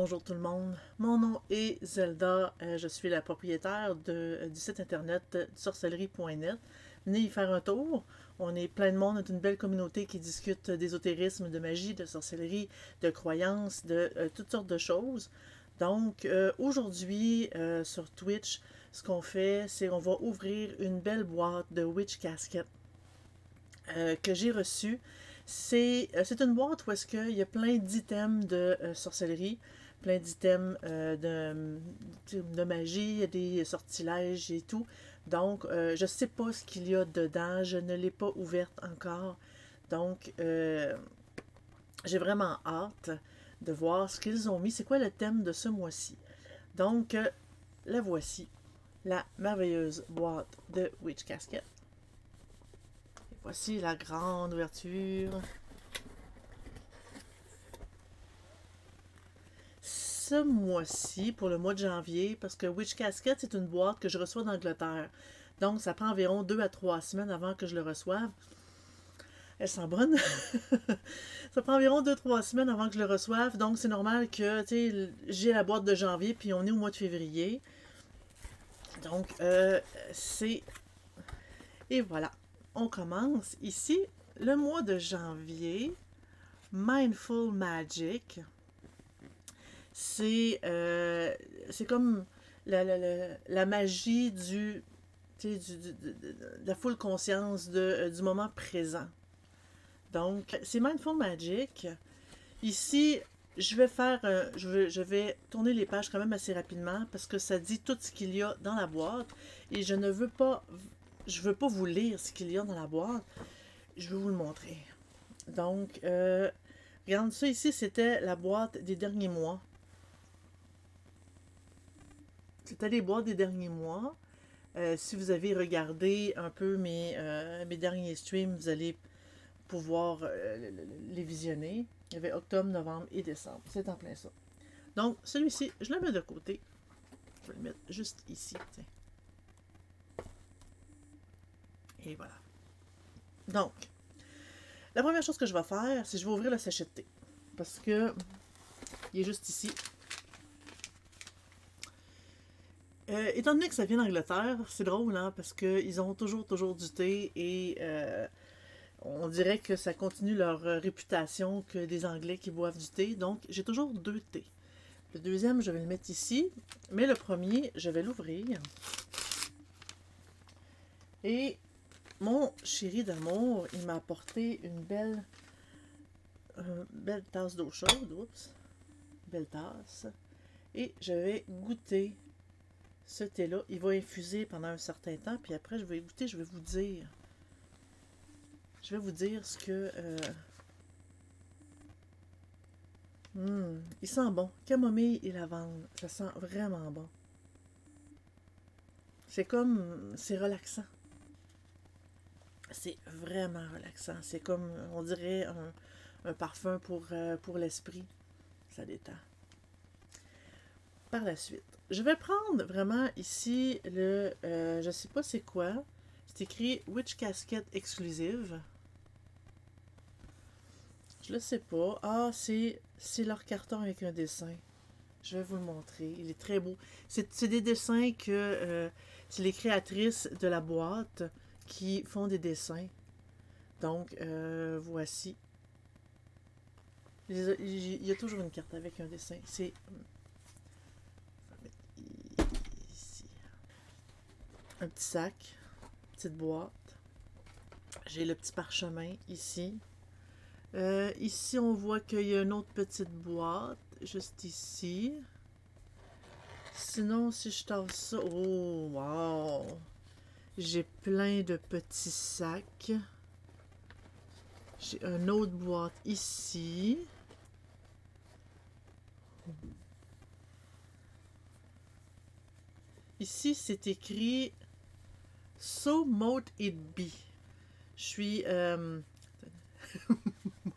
Bonjour tout le monde, mon nom est Zelda, je suis la propriétaire du site internet sorcellerie.net. Venez y faire un tour, on est plein de monde, on est une belle communauté qui discute d'ésotérisme, de magie, de sorcellerie, de croyances, de toutes sortes de choses. Donc aujourd'hui sur Twitch, ce qu'on fait, c'est qu'on va ouvrir une belle boîte de Witch Casket que j'ai reçue. C'est une boîte où est-ce qu'il y a plein d'items de sorcellerie, plein d'items de magie, il y a des sortilèges et tout. Donc, je ne sais pas ce qu'il y a dedans, je ne l'ai pas ouverte encore. Donc, j'ai vraiment hâte de voir ce qu'ils ont mis. C'est quoi le thème de ce mois-ci? Donc, la voici, la merveilleuse boîte de Witch Casket. Voici la grande ouverture. Ce mois-ci, pour le mois de janvier, parce que Witch Casket, c'est une boîte que je reçois d'Angleterre. Donc, ça prend environ 2 à 3 semaines avant que je le reçoive. Elle sent bonne. Ça prend environ 2 à 3 semaines avant que je le reçoive. Donc, c'est normal que, tu sais, j'ai la boîte de janvier, puis on est au mois de février. Donc, c'est... Et voilà. On commence ici le mois de janvier. Mindful Magic. C'est comme la magie de la full conscience du moment présent. Donc, c'est Mindful Magic. Ici, je vais faire, je vais tourner les pages quand même assez rapidement parce que ça dit tout ce qu'il y a dans la boîte et je veux pas vous lire ce qu'il y a dans la boîte. Je vais vous le montrer. Donc, regarde ça ici, c'était la boîte des derniers mois. C'était les boîtes des derniers mois. Si vous avez regardé un peu mes derniers streams, vous allez pouvoir les visionner. Il y avait octobre, novembre et décembre. C'est en plein ça. Donc, celui-ci, je le mets de côté. Je vais le mettre juste ici. Tiens. Et voilà. Donc, la première chose que je vais faire, c'est que je vais ouvrir le sachet de thé. Parce que il est juste ici. Étant donné que ça vient d'Angleterre, c'est drôle, hein, parce qu'ils ont toujours du thé et on dirait que ça continue leur réputation que des Anglais qui boivent du thé. Donc, j'ai toujours 2 thés. Le deuxième, je vais le mettre ici, mais le premier, je vais l'ouvrir. Et mon chéri d'amour, il m'a apporté une belle tasse d'eau chaude. Oups, belle tasse. Et je vais goûter ce thé-là. Il va infuser pendant un certain temps, puis après, je vais goûter, je vais vous dire. Je vais vous dire ce que... il sent bon. Camomille et lavande. Ça sent vraiment bon. C'est comme... C'est relaxant. C'est vraiment relaxant. C'est comme, on dirait, un parfum pour l'esprit. Ça détend. Par la suite, je vais prendre vraiment ici le... je sais pas c'est quoi. C'est écrit Witch Casket Exclusive. Je le sais pas. Ah, c'est leur carton avec un dessin. Je vais vous le montrer. Il est très beau. C'est des dessins que... c'est les créatrices de la boîte qui font des dessins. Donc, voici. Il y a toujours une carte avec un dessin. C'est... ici. Un petit sac. Petite boîte. J'ai le petit parchemin ici. Ici, on voit qu'il y a une autre petite boîte. Juste ici. Sinon, si je tasse ça... Oh, wow! J'ai plein de petits sacs. J'ai une autre boîte ici. Ici, c'est écrit So Mote It Be. Je suis...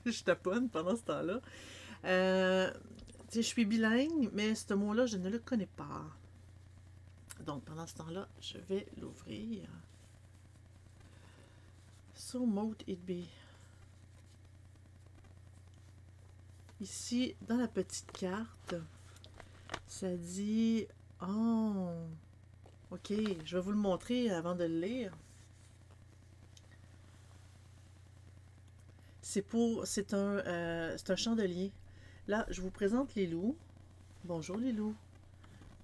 je taponne pendant ce temps-là. Je suis bilingue, mais ce mot-là, je ne le connais pas. Donc, pendant ce temps-là, je vais l'ouvrir. So Mote It Be. Ici, dans la petite carte, Ça dit... Oh! Ok, je vais vous le montrer avant de le lire. C'est un chandelier. Là, je vous présente les loups. Bonjour les loups.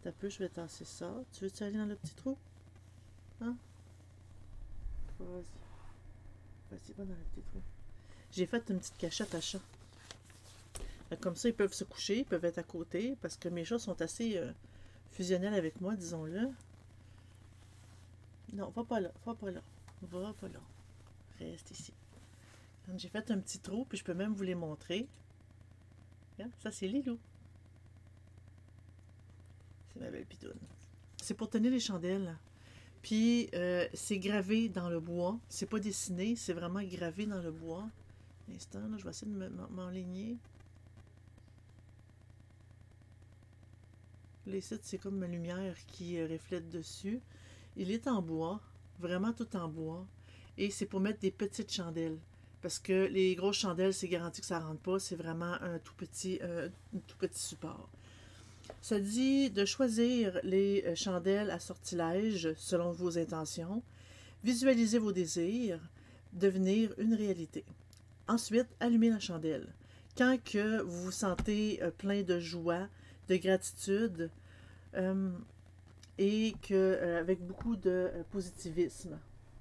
T'as peu, je vais tasser ça. Tu veux-tu aller dans le petit trou? Hein? Vas-y. Vas-y, va dans le petit trou. J'ai fait une petite cachette à chat. Comme ça, ils peuvent se coucher, ils peuvent être à côté, parce que mes chats sont assez fusionnels avec moi, disons-le. Non, va pas là, va pas là. Va pas là. Reste ici. J'ai fait un petit trou, puis je peux même vous les montrer. Regarde, ça c'est Lilou. C'est ma belle pitoune. C'est pour tenir les chandelles. Puis c'est gravé dans le bois. C'est pas dessiné, c'est vraiment gravé dans le bois. Un instant, là, je vais essayer de m'enligner. Là, ici, c'est comme ma lumière qui reflète dessus. Il est en bois, vraiment tout en bois. Et c'est pour mettre des petites chandelles. Parce que les grosses chandelles, c'est garanti que ça ne rentre pas. C'est vraiment un tout petit support. Ça dit de choisir les chandelles à sortilège selon vos intentions. Visualisez vos désirs devenir une réalité. Ensuite, allumez la chandelle. Quand que vous vous sentez plein de joie, de gratitude et que avec beaucoup de positivisme,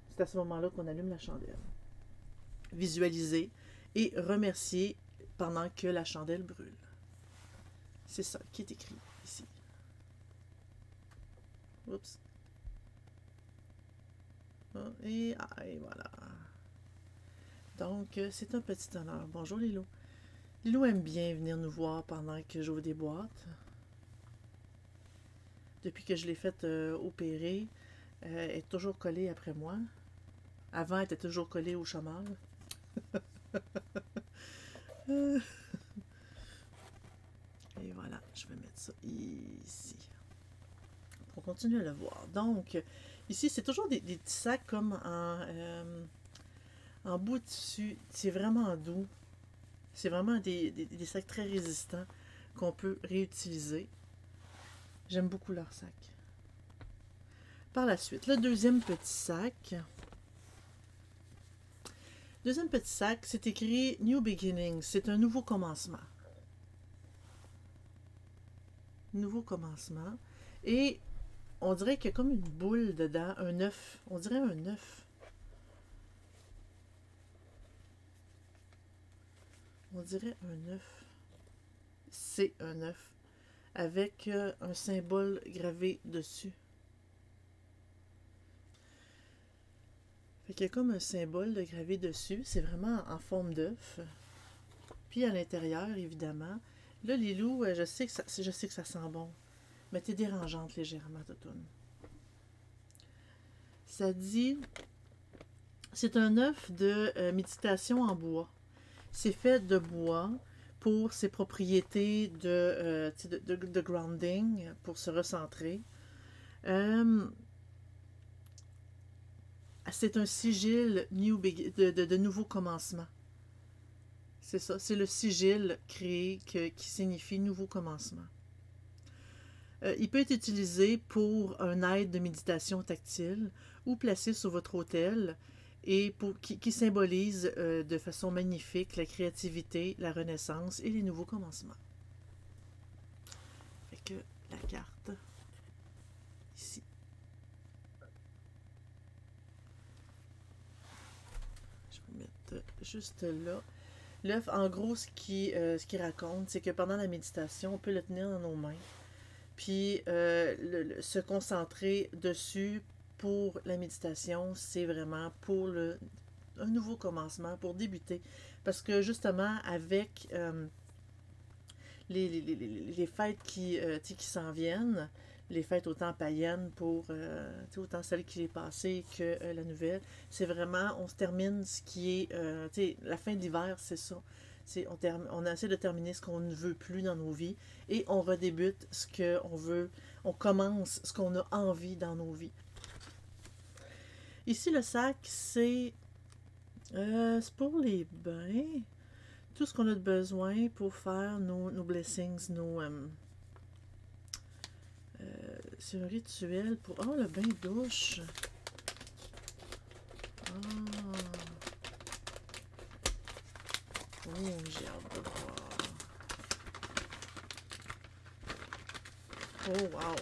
c'est à ce moment-là qu'on allume la chandelle. Visualisez et remerciez pendant que la chandelle brûle. C'est ça qui est écrit ici. Oups. Et voilà. Donc, c'est un petit honneur. Bonjour Lilo. Lilo aime bien venir nous voir pendant que j'ouvre des boîtes. Depuis que je l'ai faite opérer, elle est toujours collée après moi. Avant, elle était toujours collée au chômage. Et voilà, je vais mettre ça ici. On continue à le voir. Donc, ici, c'est toujours des petits sacs comme en bout de tissu. C'est vraiment doux. C'est vraiment des sacs très résistants qu'on peut réutiliser. J'aime beaucoup leurs sacs. Par la suite, le deuxième petit sac. Deuxième petit sac, c'est écrit New Beginning. C'est un nouveau commencement. Nouveau commencement. Et on dirait qu'il y a comme une boule dedans, un œuf. On dirait un œuf. On dirait un œuf. C'est un œuf. Avec un symbole gravé dessus. Fait qu'il y a comme un symbole de gravé dessus. C'est vraiment en forme d'œuf. Puis à l'intérieur, évidemment. Là, les loups, je sais que ça sent bon. Mais t'es dérangeante légèrement, Totoune. Ça dit... C'est un œuf de méditation en bois. C'est fait de bois pour ses propriétés de grounding, pour se recentrer. C'est un sigil de nouveau commencement. C'est ça, c'est le sigil créé qui signifie nouveau commencement. Il peut être utilisé pour un aide de méditation tactile ou placé sur votre autel et qui symbolise de façon magnifique la créativité, la renaissance et les nouveaux commencements. Fait que la carte, ici. Je vais mettre juste là. L'œuf, en gros, ce qu'il raconte, c'est que pendant la méditation, on peut le tenir dans nos mains, puis se concentrer dessus pour la méditation, c'est vraiment pour un nouveau commencement, pour débuter. Parce que justement, avec les fêtes qui s'en viennent, les fêtes autant païennes pour autant celle qui est passée que la nouvelle, c'est vraiment, on se termine ce qui est, la fin de l'hiver, c'est ça. On essaie de terminer ce qu'on ne veut plus dans nos vies et on redébute ce qu'on veut, on commence ce qu'on a envie dans nos vies. Ici, le sac, c'est pour les bains. Tout ce qu'on a de besoin pour faire nos blessings, c'est un rituel pour... Oh, le bain douche. Ah. Oh, j'ai hâte de voir. Oh, wow.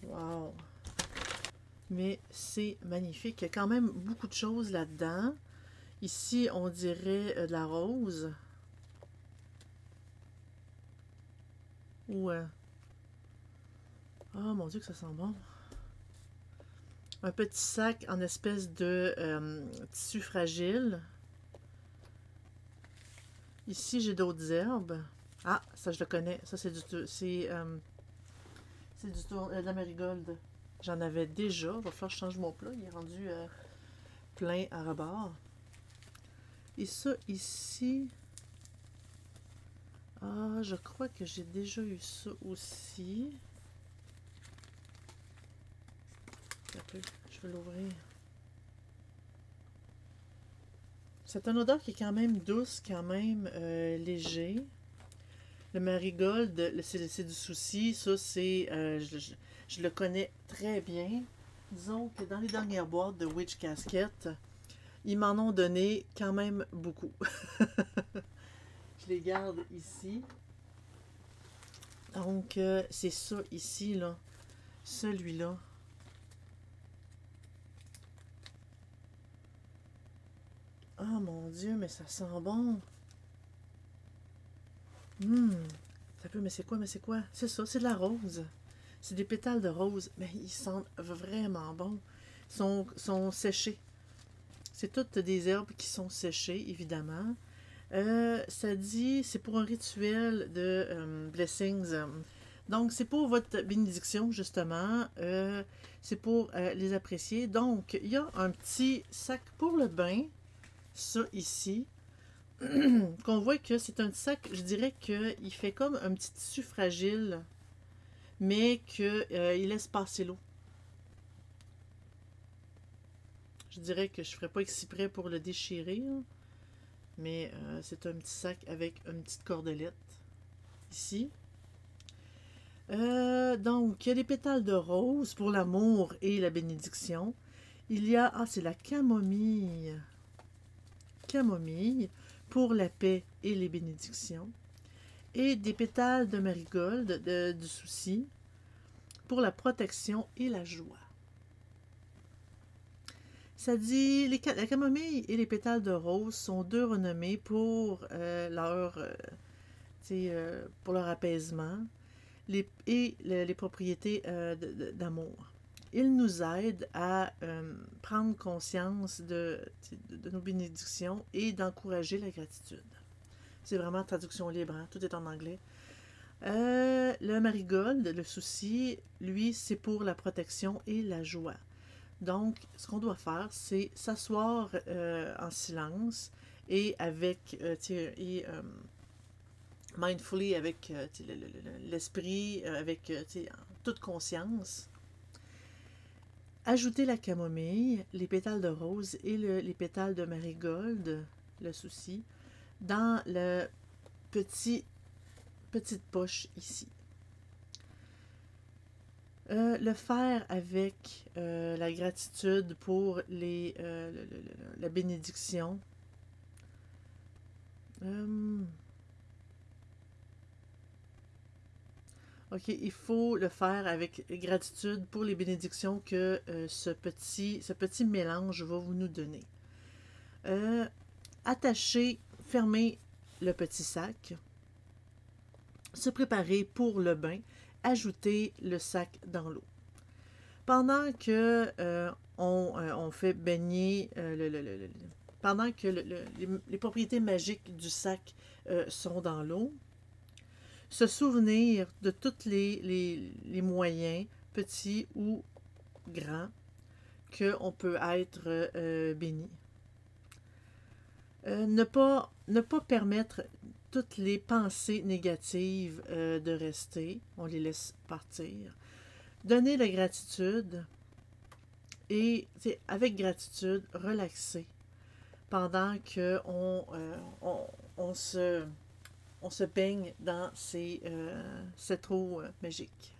Wow. Mais c'est magnifique. Il y a quand même beaucoup de choses là-dedans. Ici, on dirait de la rose. Ou... Oh mon Dieu que ça sent bon. Un petit sac en espèce de tissu fragile. Ici, j'ai d'autres herbes. Ah, ça je le connais. Ça, c'est de la marigold. J'en avais déjà. Il va falloir que je change mon plat. Il est rendu plein à rebord. Et ça, ici... Ah, je crois que j'ai déjà eu ça aussi. Je vais l'ouvrir. C'est une odeur qui est quand même douce, quand même léger. Le marigold, c'est du souci. Ça, c'est... je le connais très bien. Disons que dans les dernières boîtes de Witch Casket, ils m'en ont donné quand même beaucoup. Je les garde ici. Donc, c'est ça ici, là. Celui-là. Oh mon Dieu, mais ça sent bon. Ça peut, mais c'est quoi, mais c'est quoi? C'est ça, c'est de la rose. C'est des pétales de rose, mais ils sentent vraiment bon. Sont séchés. C'est toutes des herbes qui sont séchées, évidemment. Ça dit, c'est pour un rituel de blessings. Donc, c'est pour votre bénédiction, justement. C'est pour les apprécier. Donc, il y a un petit sac pour le bain. Ça, ici. Qu'on voit que c'est un sac, je dirais qu'il fait comme un petit tissu fragile, mais qu'il laisse passer l'eau. Je dirais que je ne ferais pas exprès pour le déchirer, là. Mais c'est un petit sac avec une petite cordelette ici. Donc, il y a des pétales de rose pour l'amour et la bénédiction. Il y a, c'est la camomille. Camomille pour la paix et les bénédictions. Et des pétales de marigold, du souci, pour la protection et la joie. Ça dit, la camomille et les pétales de rose sont deux renommés pour pour leur apaisement et les propriétés d'amour. Ils nous aident à prendre conscience de nos bénédictions et d'encourager la gratitude. C'est vraiment traduction libre, hein? Tout est en anglais. Le marigold, le souci, lui, c'est pour la protection et la joie. Donc, ce qu'on doit faire, c'est s'asseoir en silence et avec mindfully, avec l'esprit, avec toute conscience. Ajouter la camomille, les pétales de rose et les pétales de marigold, le souci, dans la petite poche ici. Le faire avec la gratitude pour la bénédiction. Ok, il faut le faire avec gratitude pour les bénédictions que ce petit mélange va nous donner. Attacher, fermer le petit sac. Se préparer pour le bain. Ajouter le sac dans l'eau. Pendant que on fait baigner pendant que les propriétés magiques du sac sont dans l'eau, se souvenir de tous les moyens, petits ou grands, qu'on peut être béni. Ne pas permettre toutes les pensées négatives de rester, on les laisse partir. Donner la gratitude et avec gratitude, relaxer pendant que on on se baigne dans cette eau magique.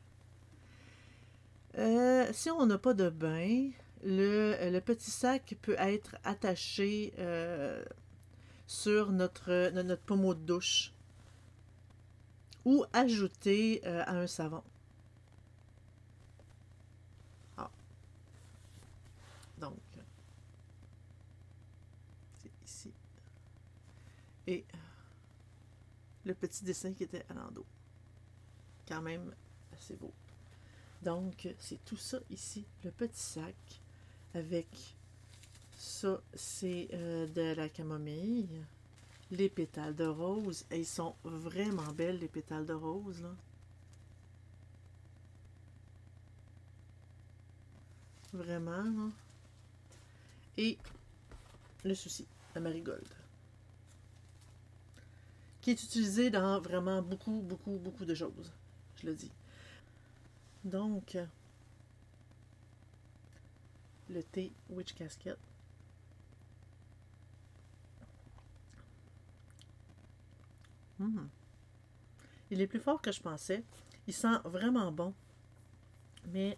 Si on n'a pas de bain, le petit sac peut être attaché sur notre pommeau de douche ou ajouté à un savon. Ah. Donc, c'est ici. Et le petit dessin qui était à l'endos. Quand même assez beau. Donc, c'est tout ça ici, le petit sac, avec ça, c'est de la camomille, les pétales de rose, et ils sont vraiment belles, les pétales de rose, là. Vraiment, là. Et le souci, la marigold, qui est utilisé dans vraiment beaucoup, beaucoup, beaucoup de choses, je le dis. Donc, le thé Witch Casket. Il est plus fort que je pensais. Il sent vraiment bon. Mais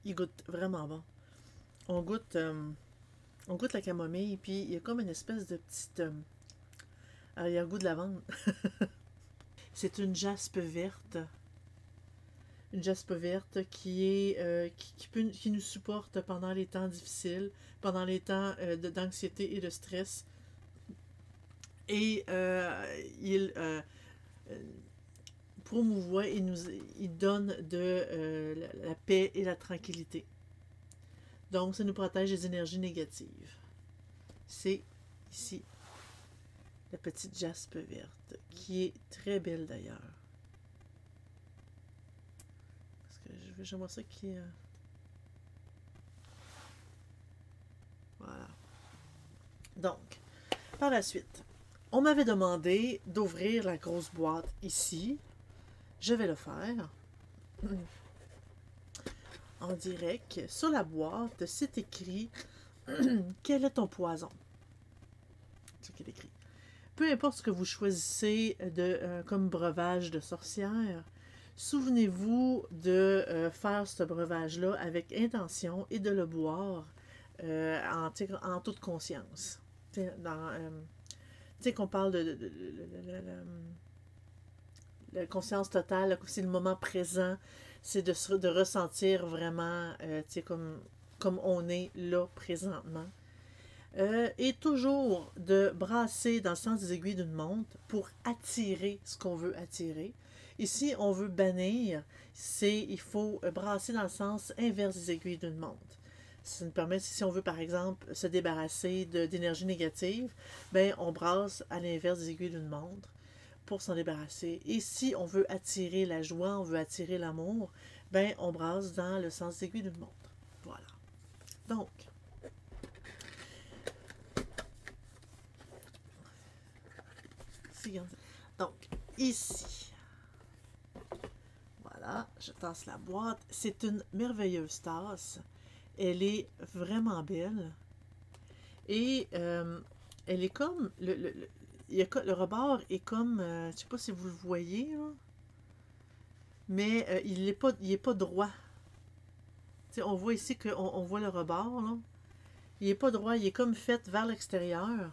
il goûte vraiment bon. On goûte, on goûte la camomille, puis il y a comme une espèce de petite arrière-goût de lavande. C'est une jaspe verte. Une jaspe verte qui nous supporte pendant les temps difficiles, pendant les temps d'anxiété et de stress. Et il promouvoit et il donne la paix et la tranquillité. Donc, ça nous protège des énergies négatives. C'est ici la petite jaspe verte, qui est très belle d'ailleurs. Parce que j'aimerais ça qui est... Voilà. Donc, par la suite, on m'avait demandé d'ouvrir la grosse boîte ici. Je vais le faire. En direct. Sur la boîte, c'est écrit « Quel est ton poison? » C'est ce qu'il est écrit. Peu importe ce que vous choisissez comme breuvage de sorcière, souvenez-vous de faire ce breuvage-là avec intention et de le boire en toute conscience. Tu sais qu'on parle de la conscience totale, c'est le moment présent, c'est de ressentir vraiment comme on est là présentement. Et toujours de brasser dans le sens des aiguilles d'une montre pour attirer ce qu'on veut attirer. Ici, on veut bannir, il faut brasser dans le sens inverse des aiguilles d'une montre. Ça nous permet, si on veut par exemple se débarrasser d'énergie négative, ben on brasse à l'inverse des aiguilles d'une montre pour s'en débarrasser. Et si on veut attirer la joie, on veut attirer l'amour, ben on brasse dans le sens des aiguilles d'une montre. Voilà. Donc, ici, voilà, je tasse la boîte. C'est une merveilleuse tasse. Elle est vraiment belle. Et elle est comme... Le rebord est comme... je ne sais pas si vous le voyez, là, mais il est pas droit. T'sais, on voit ici qu'on voit le rebord, là. Il n'est pas droit, il est comme fait vers l'extérieur.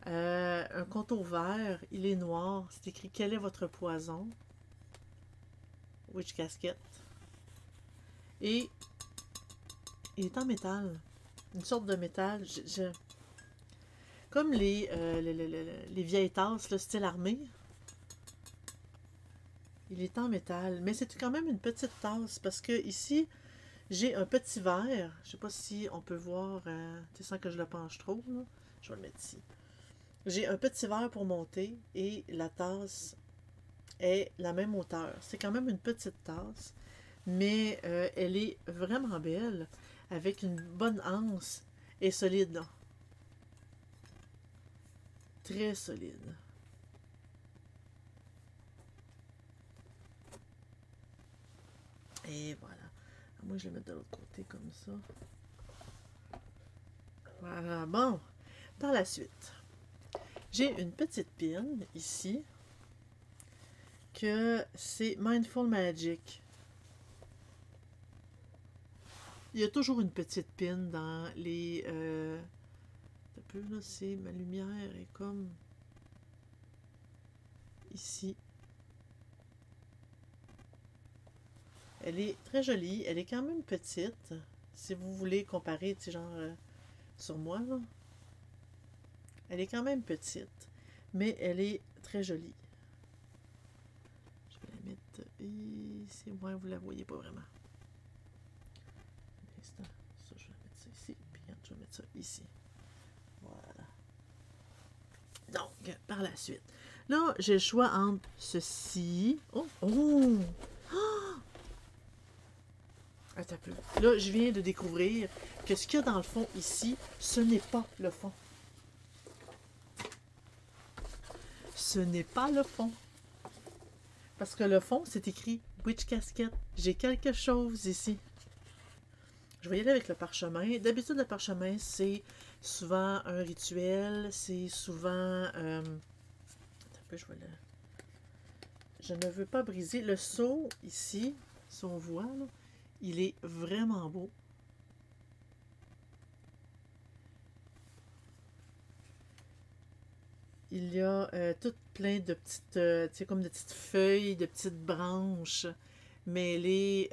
Un contour vert, il est noir. C'est écrit « Quel est votre poison? » Witch Casket. Et il est en métal. Une sorte de métal. Comme les vieilles tasses, le style armé. Il est en métal. Mais c'est quand même une petite tasse. Parce que ici, j'ai un petit verre. Je ne sais pas si on peut voir, sans que je le penche trop, là. Je vais le mettre ici. J'ai un petit verre pour monter et la tasse est la même hauteur. C'est quand même une petite tasse, mais elle est vraiment belle, avec une bonne anse et solide. Là. Très solide. Et voilà. Moi, je vais le mettre de l'autre côté comme ça. Voilà, bon. par la suite, j'ai une petite pin ici, que c'est Mindful Magic. Il y a toujours une petite pin dans les... un peu là, c'est... Ma lumière est comme... ici. Elle est très jolie. Elle est quand même petite. Si vous voulez comparer, tu sais, genre... sur moi, là. Elle est quand même petite. Mais elle est très jolie. Je vais la mettre ici. Ouais, vous la voyez pas vraiment. Ça, je vais mettre ça ici, puis je vais mettre ça ici. Voilà. Donc, par la suite. Là, j'ai le choix entre ceci. Oh! Oh! Ah! Attends un peu. Là, je viens de découvrir que ce qu'il y a dans le fond ici, ce n'est pas le fond. Ce n'est pas le fond. Parce que le fond, c'est écrit Witch Casquette. J'ai quelque chose ici. Je vais y aller avec le parchemin. D'habitude, le parchemin, c'est souvent un rituel. C'est souvent... Attends un peu, je vais le... Je ne veux pas briser. Le seau, ici, si on voit, là, il est vraiment beau. Il y a tout plein de petites... tu sais, comme de petites feuilles, de petites branches mêlées...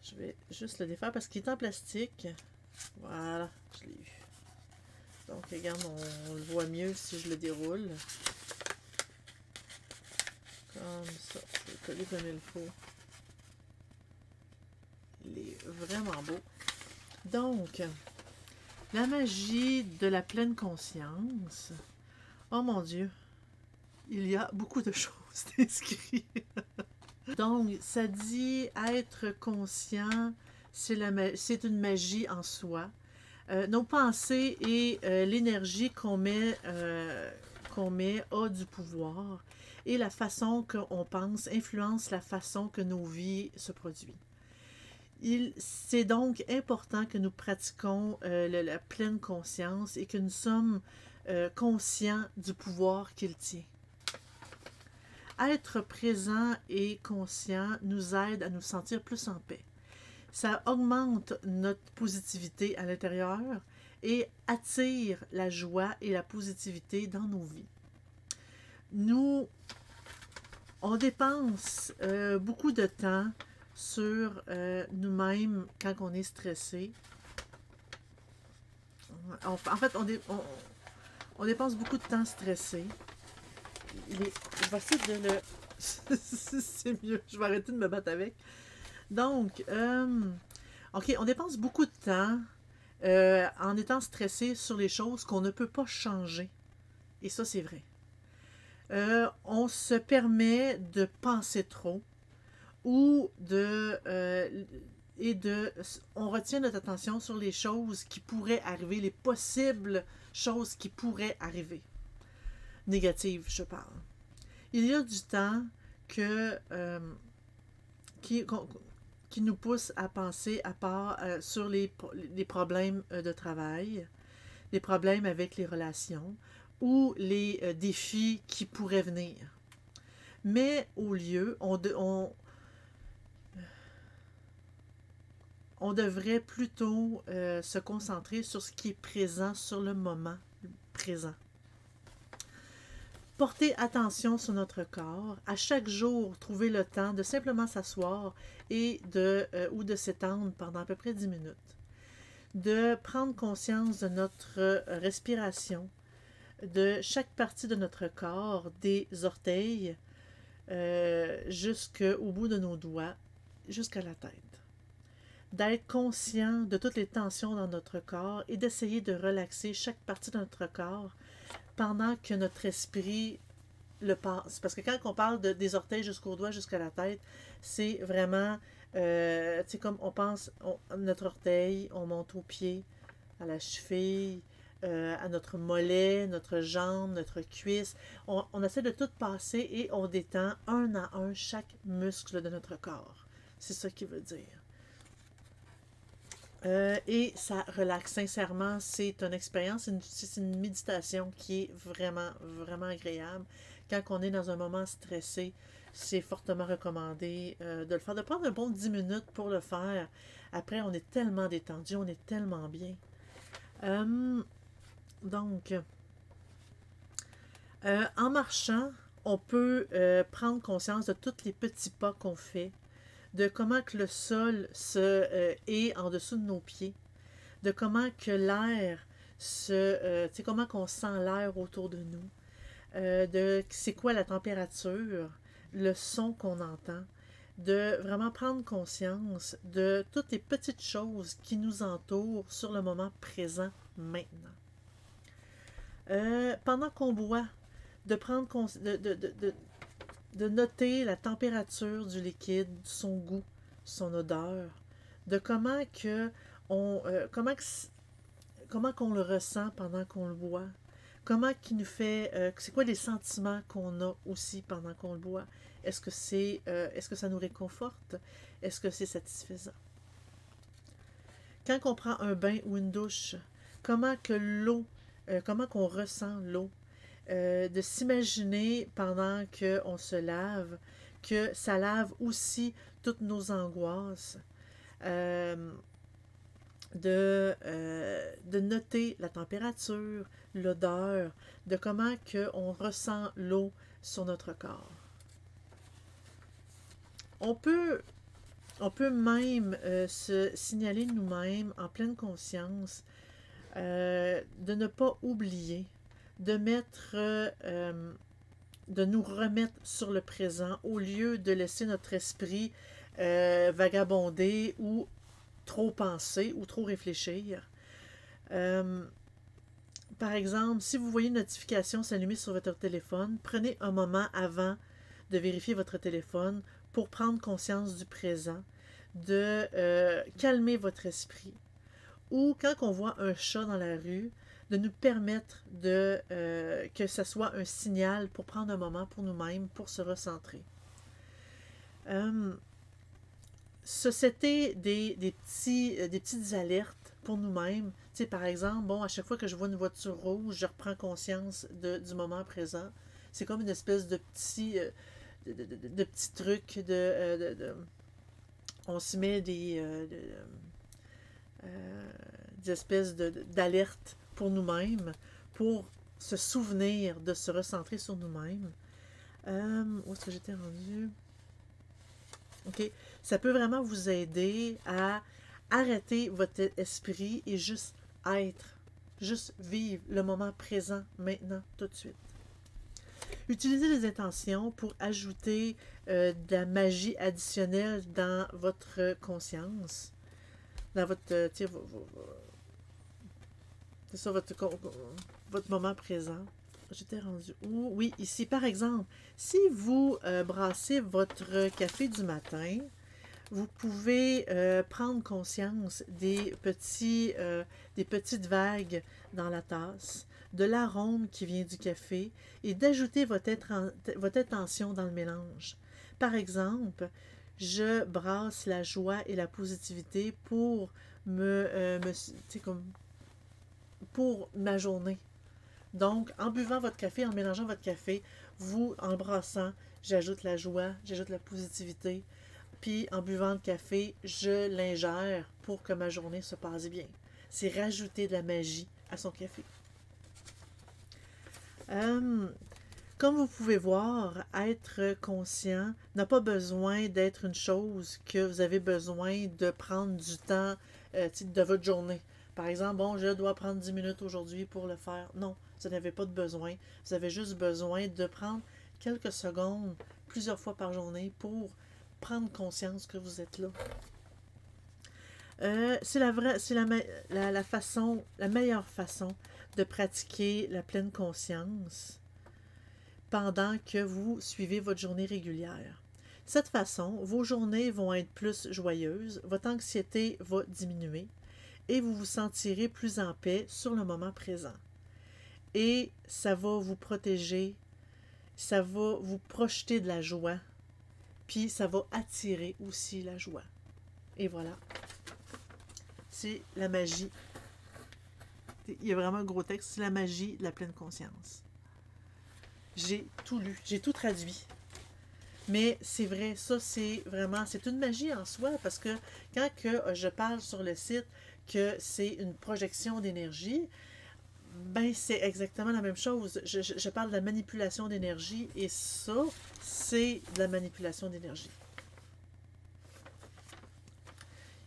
je vais juste le défaire parce qu'il est en plastique. Voilà, je l'ai eu. Donc, regarde, on le voit mieux si je le déroule. Comme ça. Je vais coller comme il faut. Il est vraiment beau. Donc, la magie de la pleine conscience. Oh mon Dieu. Il y a beaucoup de choses inscrites. Donc, ça dit être conscient, c'est une magie en soi. Nos pensées et l'énergie qu'on met a du pouvoir. Et la façon qu'on pense influence la façon que nos vies se produisent. C'est donc important que nous pratiquions la pleine conscience et que nous sommes conscients du pouvoir qu'il tient. Être présent et conscient nous aide à nous sentir plus en paix. Ça augmente notre positivité à l'intérieur et attire la joie et la positivité dans nos vies. On dépense beaucoup de temps sur nous-mêmes quand on est stressé. En fait, on dépense beaucoup de temps stressé. Je vais essayer de le... c'est mieux, je vais arrêter de me battre avec. Donc, ok, on dépense beaucoup de temps en étant stressé sur les choses qu'on ne peut pas changer. Et ça, c'est vrai. On se permet de penser trop ou on retient notre attention sur les choses qui pourraient arriver, les possibles choses qui pourraient arriver. Négatives, je parle. Il y a du temps qui nous pousse à penser à part sur les problèmes de travail, les problèmes avec les relations ou les défis qui pourraient venir. Mais au lieu, on devrait plutôt se concentrer sur ce qui est présent, sur le moment présent. Porter attention sur notre corps. À chaque jour, trouver le temps de simplement s'asseoir ou de s'étendre pendant à peu près 10 minutes. De prendre conscience de notre respiration, de chaque partie de notre corps, des orteils jusqu'au bout de nos doigts, jusqu'à la tête. D'être conscient de toutes les tensions dans notre corps et d'essayer de relaxer chaque partie de notre corps pendant que notre esprit le passe. Parce que quand on parle des orteils jusqu'aux doigts, jusqu'à la tête, c'est vraiment, tu sais, comme on pense, notre orteil, on monte au pied, à la cheville, à notre mollet, notre jambe, notre cuisse. On essaie de tout passer et on détend un à un chaque muscle de notre corps. C'est ça qui veut dire. Et ça relaxe. Sincèrement, c'est une expérience, c'est une méditation qui est vraiment, vraiment agréable. Quand on est dans un moment stressé, c'est fortement recommandé de le faire, de prendre un bon 10 minutes pour le faire. Après, on est tellement détendu, on est tellement bien. Euh, donc, en marchant, on peut prendre conscience de tous les petits pas qu'on fait, de comment que le sol est en dessous de nos pieds, de comment que l'air tu sais, comment qu'on sent l'air autour de nous, de c'est quoi la température, le son qu'on entend, de vraiment prendre conscience de toutes les petites choses qui nous entourent sur le moment présent maintenant. Pendant qu'on boit, de prendre de noter la température du liquide, son goût, son odeur, de comment que comment qu'on le ressent pendant qu'on le boit, comment qu'il nous fait, c'est quoi les sentiments qu'on a aussi pendant qu'on le boit. Est-ce que ça nous réconforte? Est-ce que c'est satisfaisant? Quand on prend un bain ou une douche, comment que l'eau, comment qu'on ressent l'eau, de s'imaginer pendant qu'on se lave, que ça lave aussi toutes nos angoisses, euh, de noter la température, l'odeur, de comment que on ressent l'eau sur notre corps. On peut, on peut même se signaler nous-mêmes en pleine conscience de ne pas oublier, de mettre, de nous remettre sur le présent au lieu de laisser notre esprit vagabonder ou trop penser ou trop réfléchir. Euh, Par exemple, si vous voyez une notification s'allumer sur votre téléphone, prenez un moment avant de vérifier votre téléphone pour prendre conscience du présent, de calmer votre esprit. Ou quand on voit un chat dans la rue, de nous permettre que ce soit un signal pour prendre un moment pour nous-mêmes, pour se recentrer. C'était des petites alertes pour nous-mêmes. Tu sais, par exemple, bon, à chaque fois que je vois une voiture rouge, je reprends conscience du moment présent. C'est comme une espèce de petits trucs on se met des espèces d'alertes pour nous-mêmes, pour se souvenir de se recentrer sur nous-mêmes. Où est-ce que j'étais rendue? OK. Ça peut vraiment vous aider à arrêter votre esprit et juste être, juste vivre le moment présent, maintenant, tout de suite. Utilisez les intentions pour ajouter de la magie additionnelle dans votre conscience, dans votre, c'est ça, votre moment présent. J'étais rendue où? Oui, ici, par exemple, si vous brassez votre café du matin, vous pouvez prendre conscience des petites vagues dans la tasse, de l'arôme qui vient du café et d'ajouter votre attention dans le mélange. Par exemple, je brasse la joie et la positivité pour pour ma journée. Donc, en buvant votre café, en mélangeant votre café, vous, en brassant, j'ajoute la joie, j'ajoute la positivité. Puis, en buvant le café, je l'ingère pour que ma journée se passe bien. C'est rajouter de la magie à son café. Comme vous pouvez voir, être conscient n'a pas besoin d'être une chose que vous avez besoin de prendre du temps de votre journée. Par exemple, bon, je dois prendre 10 minutes aujourd'hui pour le faire. Non, vous n'avez pas de besoin. Vous avez juste besoin de prendre quelques secondes, plusieurs fois par journée, pour prendre conscience que vous êtes là. La meilleure façon de pratiquer la pleine conscience pendant que vous suivez votre journée régulière. De cette façon, vos journées vont être plus joyeuses, votre anxiété va diminuer et vous vous sentirez plus en paix sur le moment présent. Et ça va vous protéger, ça va vous projeter de la joie, puis ça va attirer aussi la joie. Et voilà. c'est la magie. Il y a vraiment un gros texte, c'est la magie de la pleine conscience. J'ai tout lu, j'ai tout traduit. Mais c'est vrai, ça c'est vraiment, c'est une magie en soi, parce que quand que je parle sur le site que c'est une projection d'énergie, ben c'est exactement la même chose. Je parle de la manipulation d'énergie, et ça, c'est de la manipulation d'énergie.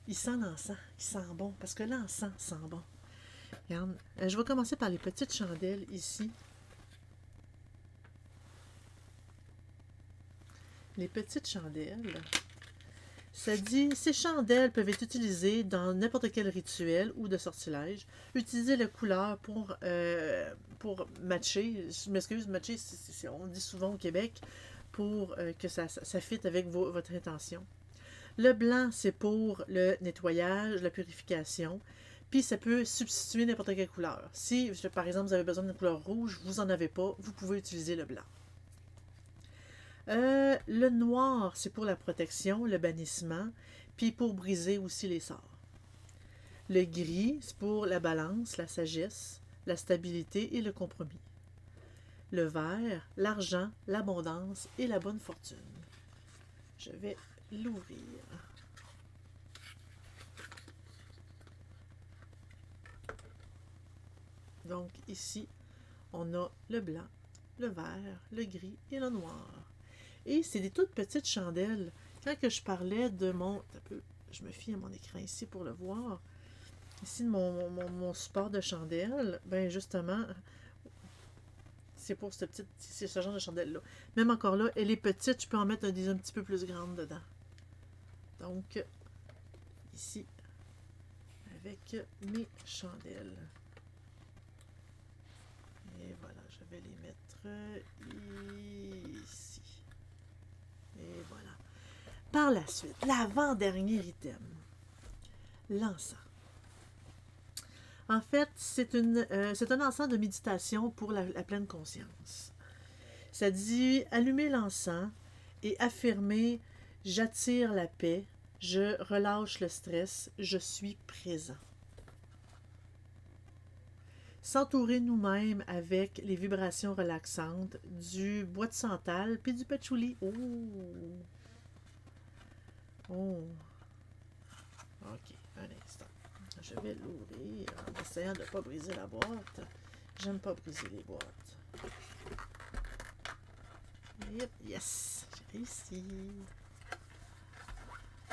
Il sent l'encens, il sent bon, parce que l'encens sent bon. Regarde, je vais commencer par les petites chandelles ici. Les petites chandelles, ça dit, ces chandelles peuvent être utilisées dans n'importe quel rituel ou de sortilège. Utilisez la couleur pour matcher, je m'excuse, matcher, on dit souvent au Québec, pour que ça fitte avec votre intention. Le blanc, c'est pour le nettoyage, la purification. Puis ça peut substituer n'importe quelle couleur. Si, par exemple, vous avez besoin d'une couleur rouge, vous n'en avez pas, vous pouvez utiliser le blanc. Le noir, c'est pour la protection, le bannissement, puis pour briser aussi les sorts. Le gris, c'est pour la balance, la sagesse, la stabilité et le compromis. Le vert, l'argent, l'abondance et la bonne fortune. Je vais l'ouvrir. Donc ici, on a le blanc, le vert, le gris et le noir. Et c'est des toutes petites chandelles. Quand que je parlais de mon... Je me fie à mon écran ici pour le voir. Ici, mon support de chandelle, ben justement, c'est pour ce genre de chandelle-là. Même encore là, elle est petite, je peux en mettre des un petit peu plus grandes dedans. Donc, ici, avec mes chandelles. Et voilà, je vais les mettre ici. Et voilà. Par la suite, l'avant-dernier item, l'encens. En fait, c'est un encens de méditation pour la pleine conscience. Ça dit allumer l'encens et affirmer j'attire la paix, je relâche le stress, je suis présent. S'entourer nous-mêmes avec les vibrations relaxantes du bois de santal puis du patchouli. Oh! Oh! Ok, un instant. Je vais l'ouvrir en essayant de ne pas briser la boîte. J'aime pas briser les boîtes. Yep, yes! J'ai réussi.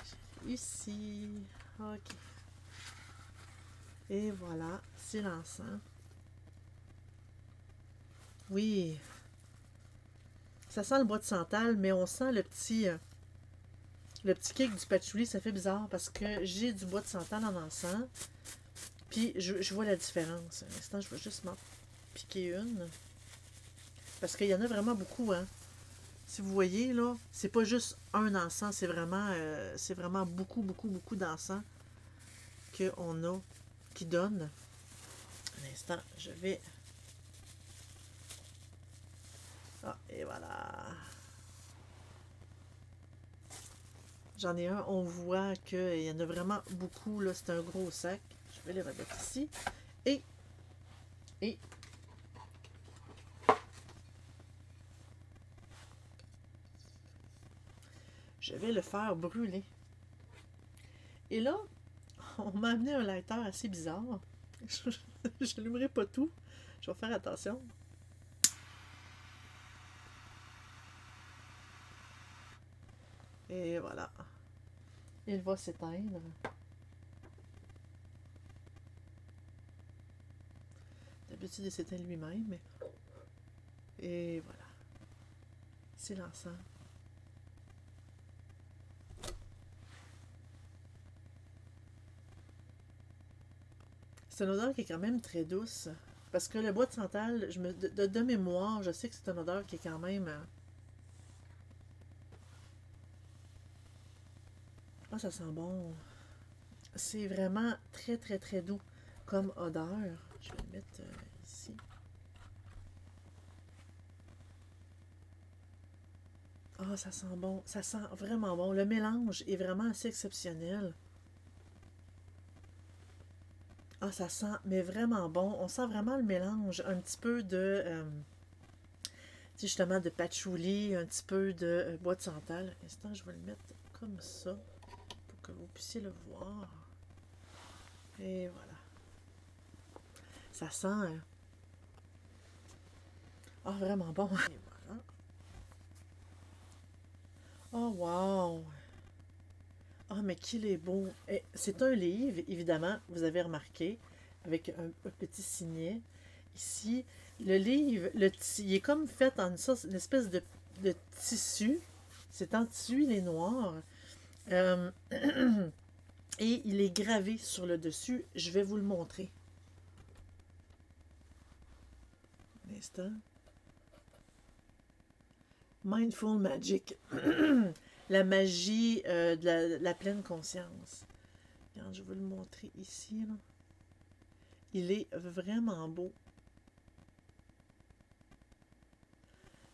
J'ai réussi. Ok. Et voilà, c'est l'encens. Oui. Ça sent le bois de santal, mais on sent le petit kick du patchouli. Ça fait bizarre parce que j'ai du bois de santal en encens. Puis je vois la différence. Un instant, je vais juste m'en piquer une. Parce qu'il y en a vraiment beaucoup, hein. Si vous voyez, là, c'est pas juste un encens, c'est vraiment beaucoup, beaucoup, beaucoup d'encens qu'on a, qui donne. Un instant, je vais... Ah, et voilà. J'en ai un, on voit qu'il y en a vraiment beaucoup, là, c'est un gros sac. Je vais les remettre ici. Et je vais le faire brûler. Et là, on m'a amené un lighter assez bizarre. Je n'allumerai pas tout. Je vais faire attention. Et voilà. Il va s'éteindre. D'habitude, il s'éteint lui-même, mais... Et voilà. C'est l'encens. C'est une odeur qui est quand même très douce. Parce que le bois de santal, de mémoire, je sais que c'est une odeur qui est quand même... Ah, ça sent bon. C'est vraiment très, très, très doux comme odeur. Je vais le mettre ici. Ah, ça sent bon. Ça sent vraiment bon. Le mélange est vraiment assez exceptionnel. Ah, ça sent, mais vraiment bon. On sent vraiment le mélange, un petit peu de, tu sais, justement, de patchouli, un petit peu de bois de santal. Instant, je vais le mettre comme ça, pour que vous puissiez le voir. Et voilà. Ça sent, ah, vraiment bon. Et voilà. Oh, wow! Ah, mais qu'il est beau! C'est un livre, évidemment, vous avez remarqué, avec un petit signet. Ici, le livre, il est comme fait en ça, une espèce de tissu. C'est en tissu, il est noir. Euh, et il est gravé sur le dessus. Je vais vous le montrer. Un instant. Mindful Magic. La magie de la pleine conscience. Regarde, je vais le montrer ici. Là. Il est vraiment beau.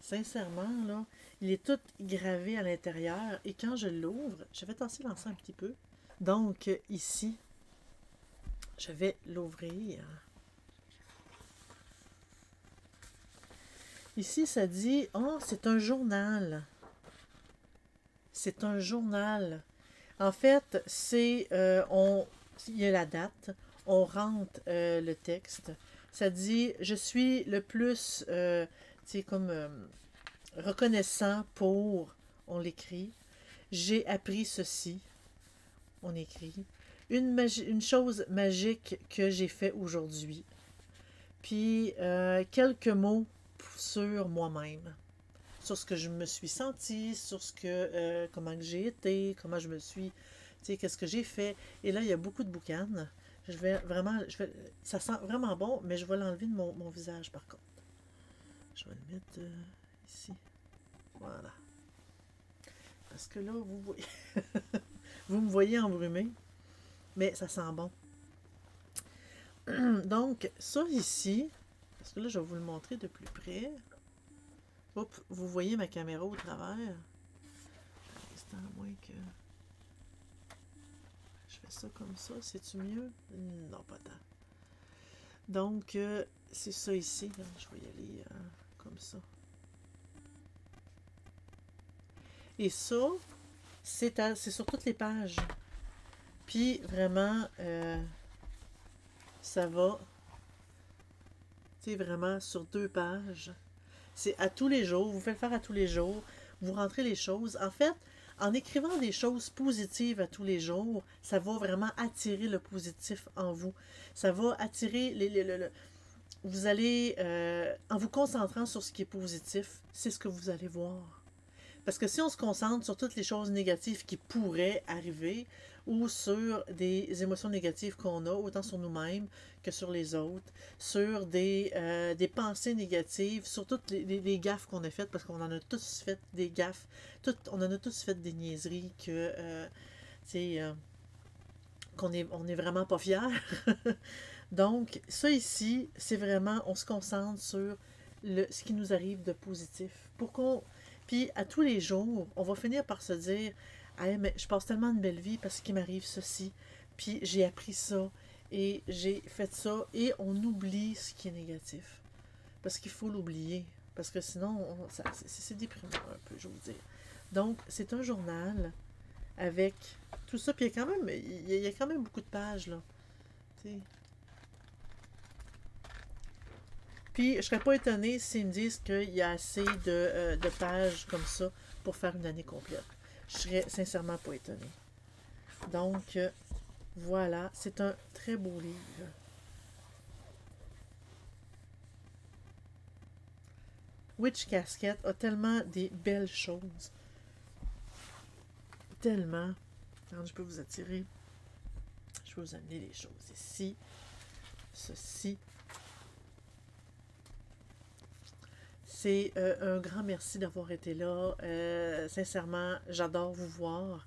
Sincèrement, là, il est tout gravé à l'intérieur. Et quand je l'ouvre, je vais tasser l'encens un petit peu. Donc, ici, je vais l'ouvrir. Ici, ça dit, oh, c'est un journal. C'est un journal. En fait, il y a la date, on rentre le texte. Ça dit, je suis le plus, tu sais, comme reconnaissant pour, on l'écrit. J'ai appris ceci, on écrit. Une chose magique que j'ai fait aujourd'hui. Puis, quelques mots sur moi-même. Sur ce que je me suis sentie, sur comment que j'ai été, comment je me suis, tu sais, qu'est-ce que j'ai fait. Et là, il y a beaucoup de boucanes. Ça sent vraiment bon, mais je vais l'enlever de mon visage par contre. Je vais le mettre ici. Voilà. Parce que là, vous voyez, vous me voyez embrumé, mais ça sent bon. Donc, ça ici, parce que là, je vais vous le montrer de plus près. Oups, vous voyez ma caméra au travers. C'est à moins que je fais ça comme ça. C'est-tu mieux? Non, pas tant. Donc, c'est ça ici. Là. Je vais y aller comme ça. Et ça, c'est sur toutes les pages. Puis, vraiment, ça va, tu sais, vraiment sur 2 pages. C'est à tous les jours. Vous faites le faire à tous les jours. Vous rentrez les choses. En fait, en écrivant des choses positives à tous les jours, ça va vraiment attirer le positif en vous. Ça va attirer vous allez, en vous concentrant sur ce qui est positif, c'est ce que vous allez voir. Parce que si on se concentre sur toutes les choses négatives qui pourraient arriver ou sur des émotions négatives qu'on a, autant sur nous-mêmes que sur les autres, sur des pensées négatives, sur toutes les gaffes qu'on a faites, parce qu'on en a tous fait des gaffes, on en a tous fait des niaiseries qu'on est vraiment pas fiers. Donc, ça ici, c'est vraiment, on se concentre sur ce qui nous arrive de positif. Puis, à tous les jours, on va finir par se dire, hey, mais je passe tellement une belle vie parce qu'il m'arrive ceci, puis j'ai appris ça, et j'ai fait ça, et on oublie ce qui est négatif. Parce qu'il faut l'oublier. Parce que sinon, c'est déprimant un peu, je vais vous dire. Donc, c'est un journal avec tout ça, puis il y a quand même beaucoup de pages, là. T'sais. Puis, je serais pas étonnée s'ils me disent qu'il y a assez de pages comme ça pour faire une année complète. Je serais sincèrement pas étonnée. Donc, voilà, c'est un très beau livre. Witch Casket a tellement des belles choses. Tellement. Alors, je peux vous attirer. Je vais vous amener les choses ici. Ceci. C'est un grand merci d'avoir été là. Sincèrement, j'adore vous voir.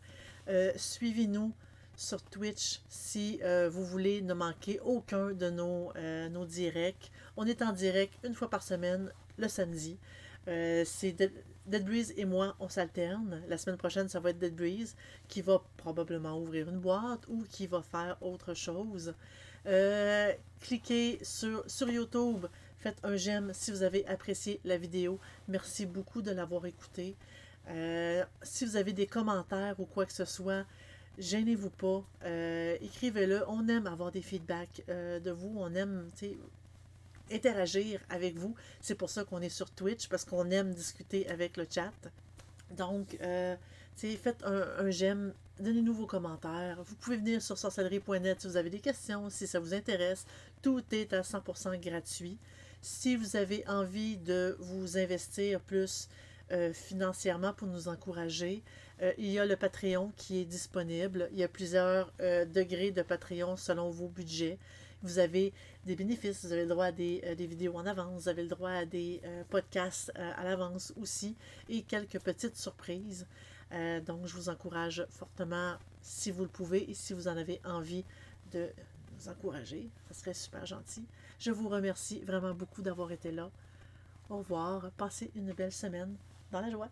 Suivez-nous sur Twitch si vous voulez ne manquer aucun de nos directs. On est en direct une fois par semaine, le samedi. C'est Dead Breeze et moi, on s'alterne. La semaine prochaine, ça va être Dead Breeze qui va probablement ouvrir une boîte ou qui va faire autre chose. Cliquez sur YouTube. Faites un j'aime si vous avez apprécié la vidéo. Merci beaucoup de l'avoir écouté. Si vous avez des commentaires ou quoi que ce soit, gênez-vous pas. Écrivez-le. On aime avoir des feedbacks de vous. On aime interagir avec vous. C'est pour ça qu'on est sur Twitch, parce qu'on aime discuter avec le chat. Donc, faites un j'aime, donnez-nous vos commentaires. Vous pouvez venir sur sorcellerie.net si vous avez des questions, si ça vous intéresse. Tout est à 100% gratuit. Si vous avez envie de vous investir plus financièrement pour nous encourager, il y a le Patreon qui est disponible. Il y a plusieurs degrés de Patreon selon vos budgets. Vous avez des bénéfices, vous avez le droit à des vidéos en avance, vous avez le droit à des podcasts à l'avance aussi et quelques petites surprises. Donc, je vous encourage fortement, si vous le pouvez et si vous en avez envie, de nous encourager. Ça serait super gentil. Je vous remercie vraiment beaucoup d'avoir été là. Au revoir. Passez une belle semaine dans la joie.